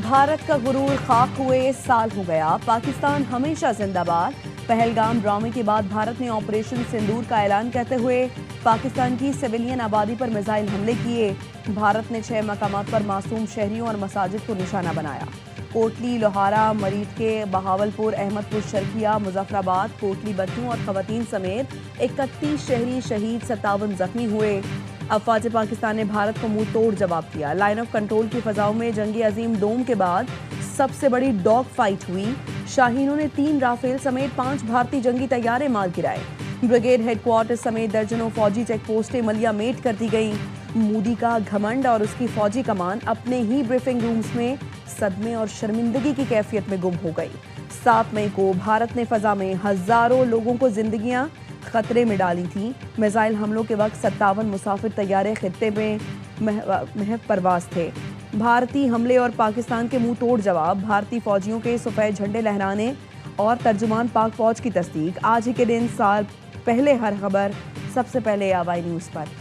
भारत का गुरूर खाक हुए साल हो गया, पाकिस्तान हमेशा जिंदाबाद। पहलगाम ड्रामे के बाद भारत ने ऑपरेशन सिंदूर का ऐलान करते हुए पाकिस्तान की सिविलियन आबादी पर मिसाइल हमले किए। भारत ने 6 मकामात पर मासूम शहरियों और मसाजिद को निशाना बनाया। कोटली, लोहारा, मरीठ के बहावलपुर, अहमदपुर शर्किया, मुजफ्फराबाद, कोटली बच्चों और खवातीन समेत 31 शहरी शहीद, 57 जख्मी हुए। अफवाज पाकिस्तान ने भारत को मुंह तोड़ जवाब दिया। लाइन ऑफ कंट्रोल की फजाओं में जंगी अजीम दोम के बाद सबसे बड़ी डॉग फाइट हुई। शाहीनों ने 3 राफेल समेत 5 भारतीय जंगी तैयारे मार गिराए। ब्रिगेड हेडक्वार्टर समेत दर्जनों फौजी चेक पोस्टें मलियामेट कर दी गई। मोदी का घमंड और उसकी फौजी कमान अपने ही ब्रीफिंग रूम्स में सदमे और शर्मिंदगी की कैफियत में गुम हो गई। 7 मई को भारत ने फजा में हजारों लोगों को जिंदगियां खतरे में डाली थी। मिसाइल हमलों के वक्त 57 मुसाफिर तैयारे खित्ते में महव परवाज थे। भारतीय हमले और पाकिस्तान के मुंह तोड़ जवाब, भारतीय फौजियों के सफेद झंडे लहराने और तर्जुमान पाक फौज की तस्दीक। आज ही के दिन साल पहले हर खबर सबसे पहले आवाई न्यूज़ पर।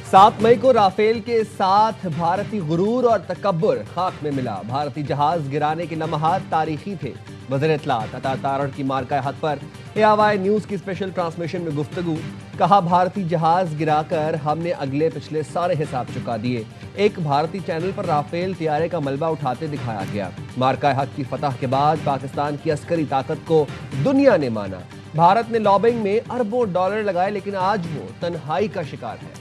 सात मई को राफेल के साथ भारतीय गुरूर और तकब्बुर खाक में मिला। भारतीय जहाज गिराने के लम्हात तारीखी थे। वज़ीर इत्तलात अता तारड़ की मार्का हद पर AWI न्यूज़ की स्पेशल ट्रांसमिशन में गुफ्तगू। कहा, भारतीय जहाज गिराकर हमने अगले पिछले सारे हिसाब चुका दिए। एक भारतीय चैनल पर राफेल तैयारे का मलबा उठाते दिखाया गया। मार्का हद की फतह के बाद पाकिस्तान की अस्करी ताकत को दुनिया ने माना। भारत ने लॉबिंग में अरबों डॉलर लगाए, लेकिन आज वो तन्हाई का शिकार है।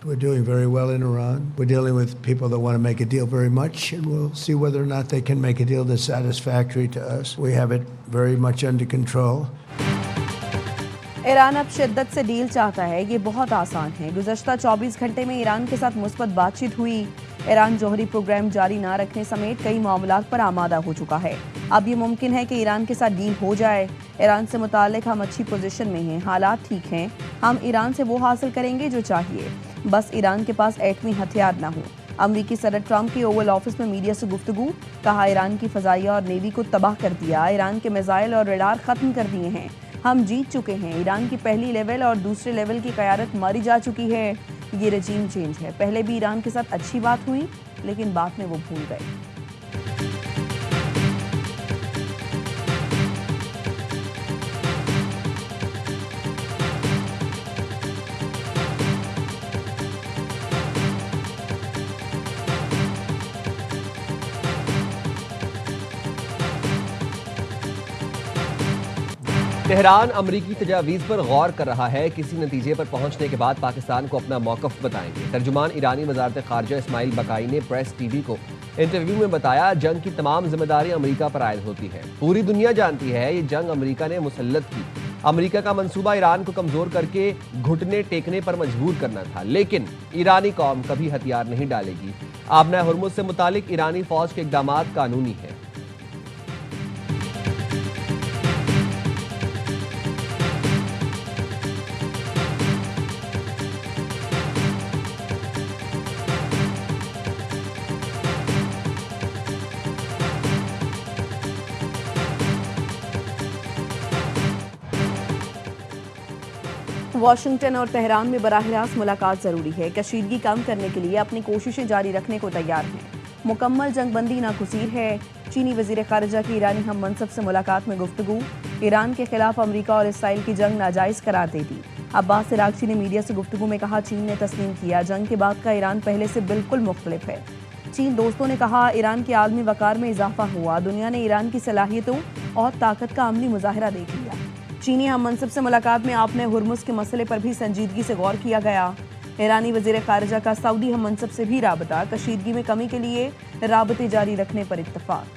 We're doing very well in Iran. We're dealing with people that want to make a deal very much, and we'll see whether or not they can make a deal that's satisfactory to us. We have it very much under control. Iran अब शिद्दत से deal चाहता है, ये बहुत आसान है। गुज़श्ता 24 घंटे में ईरान के साथ मुस्बत बातचीत हुई। ईरान जौहरी प्रोग्राम जारी ना रखने समेत कई मामलात पर आमादा हो चुका है। अब ये मुमकिन है कि ईरान के साथ डील हो जाए। ईरान से मुताल्लिक हम अच्छी पोजीशन में हैं, हालात ठीक हैं। हम ईरान से वो हासिल करेंगे जो चाहिए, बस ईरान के पास एटमी हथियार ना हो। अमरीकी सदर ट्रंप की ओवल ऑफिस में मीडिया से गुफ्तगू। कहा, ईरान की फजाइया और नेवी को तबाह कर दिया। ईरान के मिसाइल और रडार खत्म कर दिए हैं। हम जीत चुके हैं। ईरान की पहली लेवल और दूसरे लेवल की क़यादत मारी जा चुकी है। ये रजीम चेंज है। पहले भी ईरान के साथ अच्छी बात हुई, लेकिन बाद में वो भूल गए। तेहरान अमरीकी तजावीज़ पर गौर कर रहा है। किसी नतीजे पर पहुंचने के बाद पाकिस्तान को अपना मौक़िफ़ बताएंगे। तर्जुमान ईरानी वज़ारत ख़ारजा इस्माइल बकाई ने प्रेस TV को इंटरव्यू में बताया, जंग की तमाम जिम्मेदारी अमरीका पर आयद होती है। पूरी दुनिया जानती है ये जंग अमरीका ने मुसल्लत की। अमरीका का मंसूबा ईरान को कमज़ोर करके घुटने टेकने पर मजबूर करना था, लेकिन ईरानी कौम कभी हथियार नहीं डालेगी। आबना हुर्मुज़ से मुतालिक ईरानी फ़ौज के इक़दामात कानूनी है। वाशिंगटन और तेहरान में बराह रास्त मुलाकात जरूरी है। कशीदगी कम करने के लिए अपनी कोशिशें जारी रखने को तैयार हैं। मुकम्मल जंगबंदी नागुज़ीर है। चीनी वज़ीर ख़ारिजा की ईरानी हम मनसब से मुलाकात में गुफ्तगू। ईरान के खिलाफ अमरीका और इसराइल की जंग नाजायज़ करार दे दी। अब्बास इराक़ची ने मीडिया से गुफ्तगू में कहा, चीन ने तस्लीम किया, जंग के बाद का ईरान पहले से बिल्कुल मुख्तलिफ है। चीन दोस्तों ने कहा, ईरान के आलमी वक़ार में इजाफा हुआ। दुनिया ने ईरान की सलाहियतों और ताकत का अमली मुज़ाहिरा देख लिया। चीनी हम मनसब से मुलाकात में आपने हुर्मुज़ के मसले पर भी संजीदगी से गौर किया गया। ईरानी वज़ीर ख़ारिजा का सऊदी हम मनसब से भी राबता। कशीदगी में कमी के लिए राबते जारी रखने पर इत्तफ़ाक़।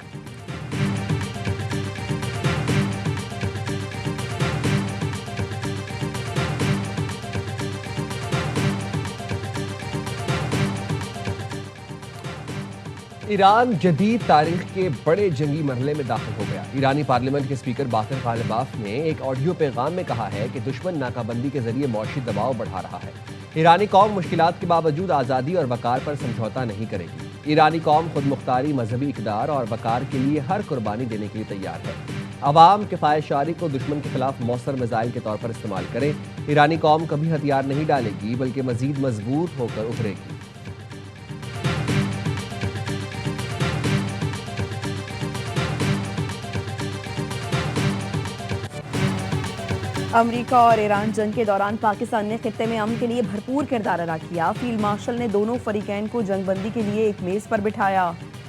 ईरान जदीद तारीख के बड़े जंगी मरहले में दाखिल हो गया। ईरानी पार्लियामेंट के स्पीकर बाकर गालिबाफ ने एक ऑडियो पैगाम में कहा है कि दुश्मन नाकाबंदी के जरिए मौशी दबाव बढ़ा रहा है। ईरानी कौम मुश्किलात के बावजूद आज़ादी और वकार पर समझौता नहीं करेगी। ईरानी कौम खुद मुख्तारी, मजहबी इक़दार और वकार के लिए हर कुर्बानी देने के लिए तैयार है। अवाम किफ़ायतशारी को दुश्मन के खिलाफ मौसर मिसाइल के तौर पर इस्तेमाल करे। ईरानी कौम कभी हथियार नहीं डालेगी, बल्कि मजीद मजबूत होकर उभरेगी। अमेरिका और ईरान जंग के दौरान पाकिस्तान ने खित्ते में अमन के लिए भरपूर किरदार अदा किया। फील्ड मार्शल ने दोनों फरीकैन को जंगबंदी के लिए एक मेज पर बिठाया।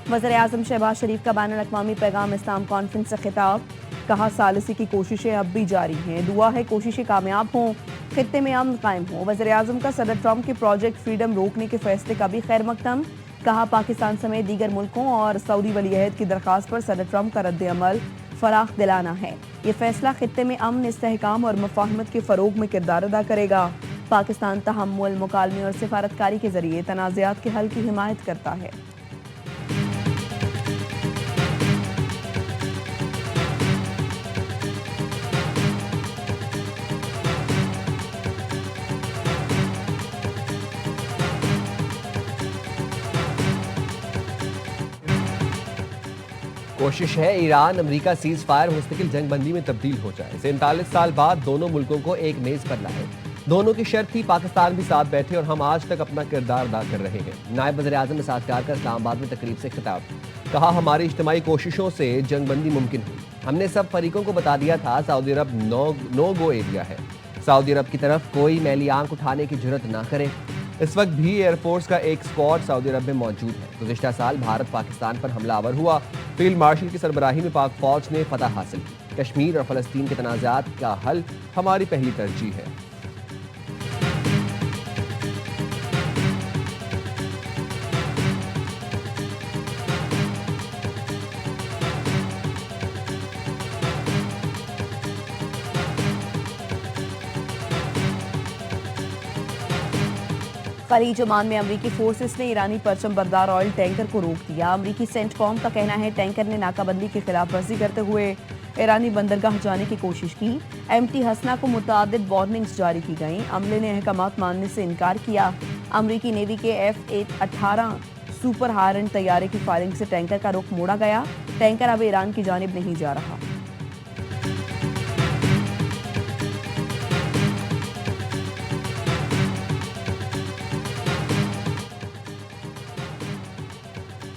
वज़ीर-ए-आज़म शहबाज शरीफ का बैनुल-अक़वामी पैगाम इस्लाम कॉन्फ्रेंस से खिताब, कहा सालिसी की कोशिशें अब भी जारी हैं, दुआ है कोशिशें कामयाब हों, खित्ते में अमन कायम हो। वज़ीर-ए-आज़म का सदर ट्रंप के प्रोजेक्ट फ्रीडम रोकने के फैसले का भी खैर मकदम, कहा पाकिस्तान समेत दीगर मुल्कों और सऊदी वलीअहद की दरख्वास्त पर सदर ट्रंप का रद्द-ए-अमल फराख दिलाना है। ये फैसला खित्ते में अमन, इस्तेहकाम और मुफाहमत के फ़रोग में किरदार अदा करेगा। पाकिस्तान तहम्मुल, मुकालमे और सिफारतकारी के जरिए तनाज़ात के हल की हिमायत करता है। कोशिश है ईरान अमेरिका सीज फायर मुस्तकिल जंगबंदी में तब्दील हो जाए। 47 साल बाद दोनों मुल्कों को एक मेज पर लाए। दोनों की शर्त थी पाकिस्तान भी साथ बैठे और हम आज तक अपना किरदार अदा कर रहे हैं। नायब वज़ीर-ए-आज़म सादकार का इस्लामाबाद में तकरीब से खिताब, कहा हमारी इज्तिमाई कोशिशों से जंगबंदी मुमकिन हुई। हमने सब फरीकों को बता दिया था सऊदी अरब नो गो एरिया है। सऊदी अरब की तरफ कोई मैली आंख उठाने की जुर्रत ना करे। इस वक्त भी एयरफोर्स का एक स्क्वाड सऊदी अरब में मौजूद है। गुज़िश्ता साल भारत पाकिस्तान पर हमलावर हुआ। फील्ड मार्शल की सरबराही में पाक फौज ने फतह हासिल की। कश्मीर और फ़लस्तीन के तनाज़ात का हल हमारी पहली तरजीह है। खलीज ओमान में अमरीकी फोर्सेस ने ईरानी परचम बरदार ऑयल टैंकर को रोक दिया। अमरीकी सेंटकॉम का कहना है टैंकर ने नाकाबंदी की खिलाफ वर्जी करते हुए ईरानी बंदरगाह जाने की कोशिश की। एमटी हसना को मुतअद्दिद वार्निंग्स जारी की गईं। अमले ने अहकामात मानने से इनकार किया। अमरीकी नेवी के F-18 सुपर हायरन तैयारे की फायरिंग से टैंकर का रुख मोड़ा गया। टैंकर अब ईरान की जानिब नहीं जा रहा।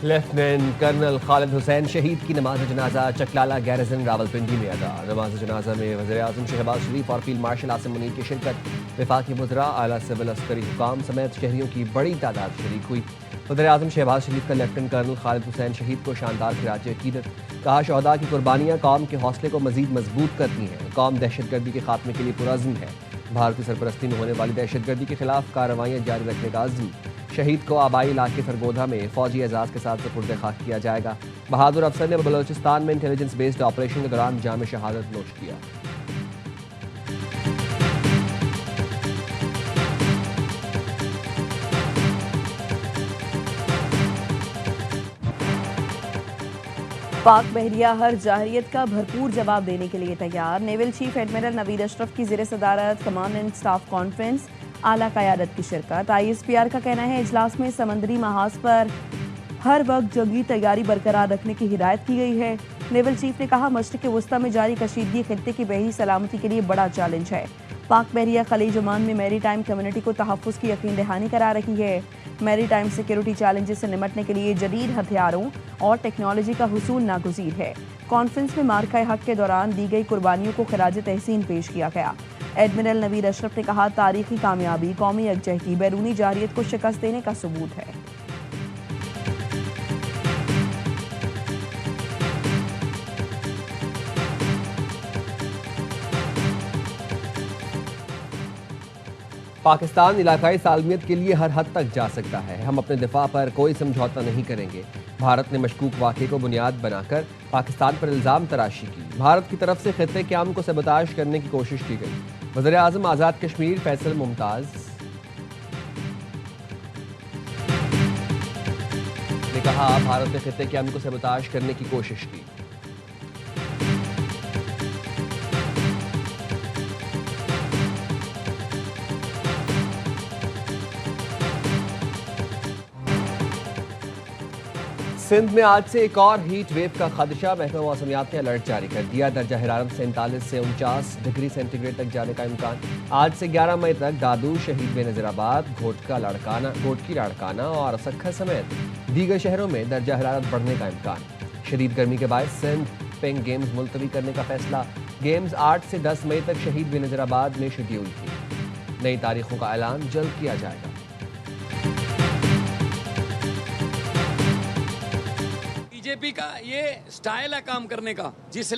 लेफ्टिनेंट कर्नल खालिद हुसैन शहीद की नमाज जनाजा चकलाला गैरिजन रावलपिंडी में अदा। नमाज जनाजा में वज़ीर-ए-आज़म शहबाज शरीफ और फील्ड मार्शल आसिम मुनीर की शिरकत। वफाकी वज़रा, आला सिविल अस्करी हुकाम समेत शहरियों की बड़ी तादाद शरीक हुई। वज़ीर-ए-आज़म शहबाज शरीफ का लेफ्टिनेंट कर्नल खालिद हुसैन शहीद को शानदार खिराज अकीदत, कहा शहदा की कुर्बानियाँ कौम के हौसले को मजीद मजबूत करती हैं। कौम दहशतगर्दी के खात्मे के लिए पुरअज़्म है। भारत की सरपरस्ती में होने वाली दहशतगर्दी के खिलाफ कार्रवाइयाँ जारी रखने का अज़्म। शहीद को आबाई इलाके सरगोधा में फौजी एजाज के साथ सुपुर्द खाक किया जाएगा। बहादुर अफसर ने बलोचिस्तान में इंटेलिजेंस बेस्ड ऑपरेशन के दौरान जाम शहादत नोश किया। पाक बहरिया हर जाहिरियत का भरपूर जवाब देने के लिए तैयार। Naval chief admiral Naveed Ashraf की ज़ेर सदारत कमांड एंड स्टाफ कॉन्फ्रेंस, आला क़यादत की शिरकत। ISPR का कहना है इजलास में समंदरी महाज पर हर वक्त जंगी तैयारी बरकरार रखने की हिदायत की गई है। नेवल चीफ ने कहा मशरिक़ वस्ता में जारी कशीदगी खित्ते की बहरी सलामती के लिए बड़ा चैलेंज है। पाक बहरिया खलीज ओमान में मैरी टाइम कम्युनिटी को तहफ़्फ़ुज़ की यकीन दहानी करा रही है। मैरी टाइम सिक्योरिटी चैलेंजेस से निमटने के लिए जदीद हथियारों और टेक्नोलॉजी का हुसूल नागुज़ीर है। कॉन्फ्रेंस में मार्का हक के दौरान दी गई कुर्बानियों को खिराज तहसीन पेश किया गया। एडमिरल नवीद अशरफ ने कहा तारीखी कामयाबी कौमी यकजहती बैरूनी जारियत को शिकस्त देने का सबूत है। पाकिस्तान इलाकाई सालमियत के लिए हर हद तक जा सकता है। हम अपने दिफा पर कोई समझौता नहीं करेंगे। भारत ने मशकूक वाक़े को बुनियाद बनाकर पाकिस्तान पर इल्ज़ाम तराशी की। भारत की तरफ से खित्ते के अमन को सबताश करने की कोशिश की गई। वज़ीर-ए-आज़म आज़ाद कश्मीर फैसल मुमताज़ ने कहा भारत ने खित्ते के अमन को सबताश करने की कोशिश की। सिंध में आज से एक और हीट वेव का खदशा। महकमा मौसमियात ने अलर्ट जारी कर दिया। दर्जा हरारत 47 से 49 डिग्री सेंटीग्रेड तक जाने का इम्कान। आज से 11 मई तक दादू, शहीद बेनज़ीराबाद, घोटकी लाड़काना और सक्खर समेत दीगर शहरों में दर्जा हरारत बढ़ने का इम्कान। शदीद गर्मी के बाद सिंध पिंक गेम्स मुलतवी करने का फैसला। गेम्स 8 से 10 मई तक शहीद बेनज़ीराबाद में शेड्यूल थी। नई तारीखों का ऐलान जल्द किया जाएगा। बीजेपी का ये स्टाइल है काम करने का। जिस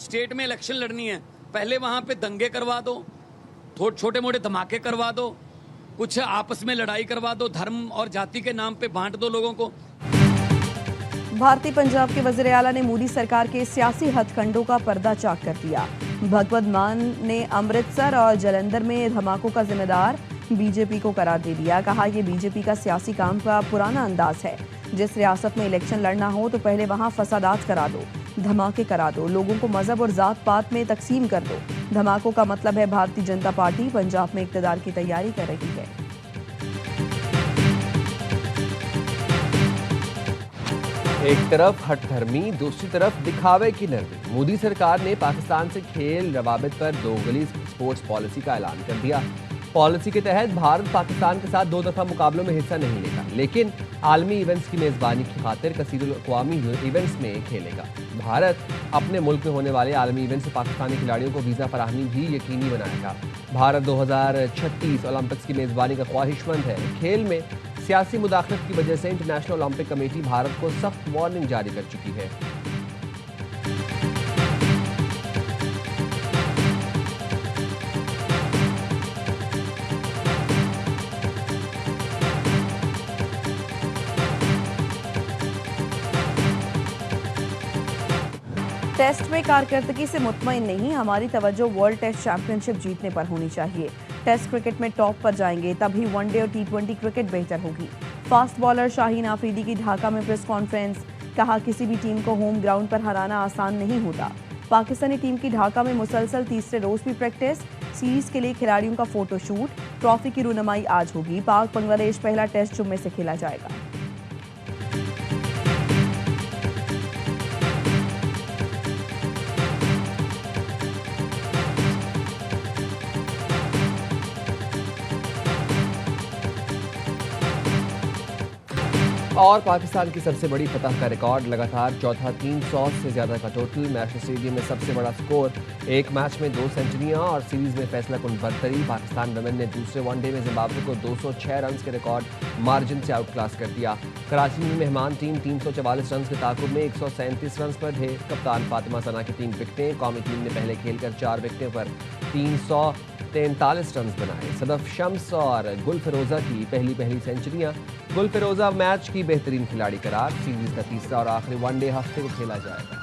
स्टेट में इलेक्शन लड़नी है, पहले वहां पे दंगे करवा दो, छोटे मोटे धमाके करवा दो, कुछ आपस में लड़ाई करवा दो, धर्म और जाति के नाम पे बांट दो लोगों को। भारतीय पंजाब के वज़ीर आला ने मोदी सरकार के सियासी हथकंडों का पर्दा चाक कर दिया। भगवत मान ने अमृतसर और जलंधर में धमाकों का जिम्मेदार बीजेपी को करार दे दिया। कहा यह बीजेपी का सियासी काम का पुराना अंदाज है। जिस रियासत में इलेक्शन लड़ना हो तो पहले वहां फसादात करा दो, धमाके करा दो, लोगों को मजहब और जात पात में तकसीम कर दो। धमाकों का मतलब है भारतीय जनता पार्टी पंजाब में इक्तदार की तैयारी कर रही है। एक तरफ हठधर्मी, दूसरी तरफ दिखावे की नरमी। मोदी सरकार ने पाकिस्तान से खेल रवाबित पर दोगली स्पोर्ट्स पॉलिसी का ऐलान कर दिया। पॉलिसी के तहत भारत पाकिस्तान के साथ 2 दफा मुकाबलों में हिस्सा नहीं लेगा, लेकिन आलमी इवेंट्स की मेजबानी की खातिर कसीरुल-अक़वामी इवेंट्स में खेलेगा। भारत अपने मुल्क में होने वाले आलमी इवेंट्स से पाकिस्तानी खिलाड़ियों को वीज़ा फराहमी भी यकीनी बनाएगा। भारत 2036 ओलंपिक्स की मेजबानी का ख्वाहिशमंद है। खेल में सियासी मुदाखलत की वजह से इंटरनेशनल ओलंपिक कमेटी भारत को सख्त वार्निंग जारी कर चुकी है। टेस्ट में कारकर्दगी से मुतमईन नहीं, हमारी तवज्जो वर्ल्ड टेस्ट चैंपियनशिप जीतने पर होनी चाहिए। टेस्ट क्रिकेट में टॉप पर जाएंगे तभी वनडे और T20 क्रिकेट बेहतर होगी। फास्ट बॉलर शाहीन आफरीदी की ढाका में प्रेस कॉन्फ्रेंस। कहा किसी भी टीम को होम ग्राउंड पर हराना आसान नहीं होता। पाकिस्तानी टीम की ढाका में मुसलसल तीसरे रोज भी प्रैक्टिस। सीरीज के लिए खिलाड़ियों का फोटोशूट। ट्रॉफी की रुनमाई आज होगी। पाक बांग्लादेश पहला टेस्ट जुम्मे से खेला जाएगा। और पाकिस्तान की सबसे बड़ी फतह का रिकॉर्ड लगातार चौथा। 300 से ज्यादा का टोटल। मैच स्टेडियम में सबसे बड़ा स्कोर। एक मैच में 2 सेंचुरियां और सीरीज में फैसला कुन बरतरी। पाकिस्तान वुमेन ने दूसरे वनडे में जिम्बाब्वे को 206 रन के रिकॉर्ड मार्जिन से आउट क्लास कर दिया। कराची में मेहमान टीम 344 रन के ताकुब में 137 रन पर ढेर। कप्तान फातिमा सना की 3 विकेटें। कौमी टीम ने पहले खेलकर 4 विकेटों पर 343 रन बनाए। सदफ शम्स और गुल फिरोजा की पहली सेंचुरियां। गुल फिरोजा मैच की बेहतरीन खिलाड़ी करार। सीरीज का तीसरा और आखिरी वनडे हफ्ते को खेला जाएगा।